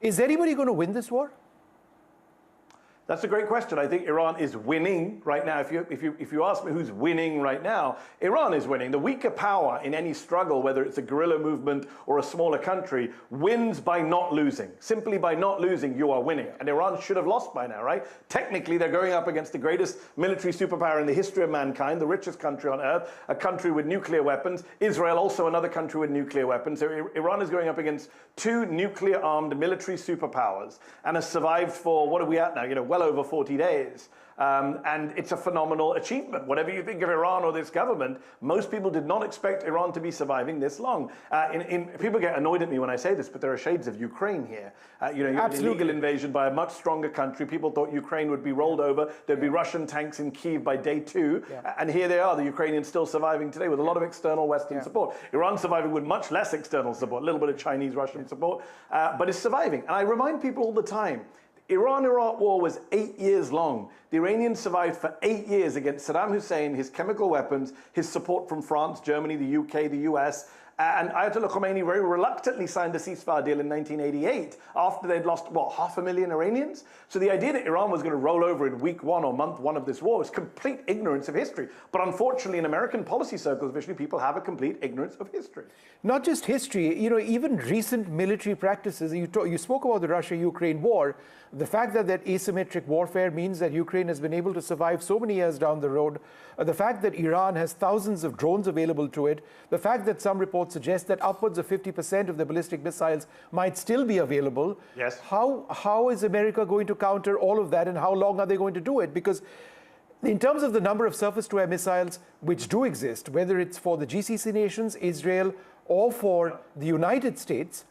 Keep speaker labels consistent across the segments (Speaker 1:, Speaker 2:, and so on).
Speaker 1: Is anybody going to win this war?
Speaker 2: That's a great question. I think Iran is winning right now. If you ask me who's winning right now, Iran is winning. The weaker power in any struggle, whether it's a guerrilla movement or a smaller country, wins by not losing. Simply by not losing, you are winning. And Iran should have lost by now, right? Technically, they're going up against the greatest military superpower in the history of mankind, the richest country on earth, a country with nuclear weapons. Israel, also another country with nuclear weapons. So Iran is going up against two nuclear-armed military superpowers and has survived for, what are we at now? Well over 40 days. And it's a phenomenal achievement. Whatever you think of Iran or this government, most people did not expect Iran to be surviving this long. People get annoyed at me when I say this, but there are shades of Ukraine here. You had an illegal invasion by a much stronger country. People thought Ukraine would be rolled over. There'd be Russian tanks in Kyiv by day 2. And here they are, the Ukrainians still surviving today with a lot of external Western support. Iran surviving with much less external support, a little bit of Chinese, Russian support, but is surviving. And I remind people all the time, Iran-Iraq war was 8 years long. The Iranians survived for 8 years against Saddam Hussein, his chemical weapons, his support from France, Germany, the UK, the US. And Ayatollah Khomeini very reluctantly signed a ceasefire deal in 1988 after they'd lost, what, 500,000 Iranians? So the idea that Iran was going to roll over in week 1 or month 1 of this war was complete ignorance of history. But unfortunately, in American policy circles, officially, people have a complete ignorance of history.
Speaker 1: Not just history, even recent military practices. You spoke about the Russia-Ukraine war. The fact that asymmetric warfare means that Ukraine has been able to survive so many years down the road. The fact that Iran has thousands of drones available to it. The fact that some reports suggest that upwards of 50% of the ballistic missiles might still be available.
Speaker 2: Yes.
Speaker 1: How is America going to counter all of that, and how long are they going to do it? Because in terms of the number of surface-to-air missiles which do exist, whether it's for the GCC nations, Israel, or for the United States,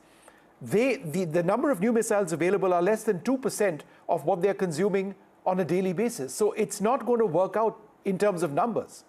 Speaker 1: the number of new missiles available are less than 2% of what they're consuming on a daily basis. So it's not going to work out in terms of numbers.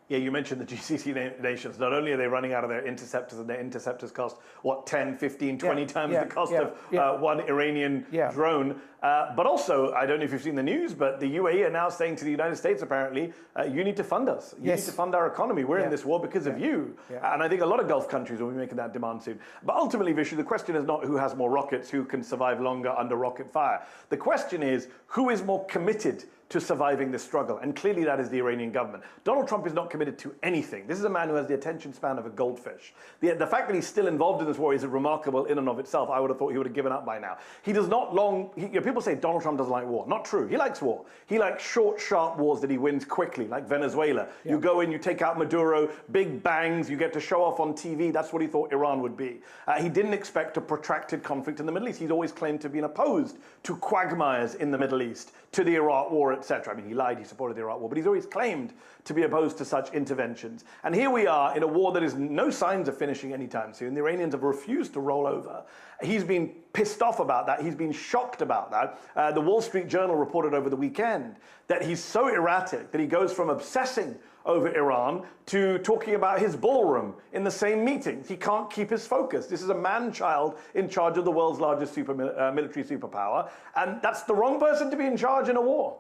Speaker 2: Yeah, you mentioned the GCC nations. Not only are they running out of their interceptors, and their interceptors cost, what, 10, 15, 20 times the cost of one Iranian drone. But also, I don't know if you've seen the news, but the UAE are now saying to the United States, apparently, you need to fund us. You need to fund our economy. We're in this war because of you. And I think a lot of Gulf countries will be making that demand soon. But ultimately, Vishu, the question is not who has more rockets, who can survive longer under rocket fire. The question is, who is more committed to surviving this struggle? And clearly that is the Iranian government. Donald Trump is not committed to anything. This is a man who has the attention span of a goldfish. The fact that he's still involved in this war is remarkable in and of itself. I would have thought he would have given up by now. He does not people say Donald Trump doesn't like war. Not true. He likes war. He likes short, sharp wars that he wins quickly, like Venezuela. You go in, you take out Maduro, big bangs, you get to show off on TV. That's what he thought Iran would be. He didn't expect a protracted conflict in the Middle East. He's always claimed to have been opposed to quagmires in the Middle East, to the Iraq war, etc. I mean, he lied, he supported the Iraq war, but he's always claimed to be opposed to such interventions. And here we are in a war that is no signs of finishing anytime soon. The Iranians have refused to roll over. He's been pissed off about that. He's been shocked about that. The Wall Street Journal reported over the weekend that he's so erratic that he goes from obsessing over Iran to talking about his ballroom in the same meetings. He can't keep his focus. This is a man-child in charge of the world's largest military superpower, and that's the wrong person to be in charge in a war.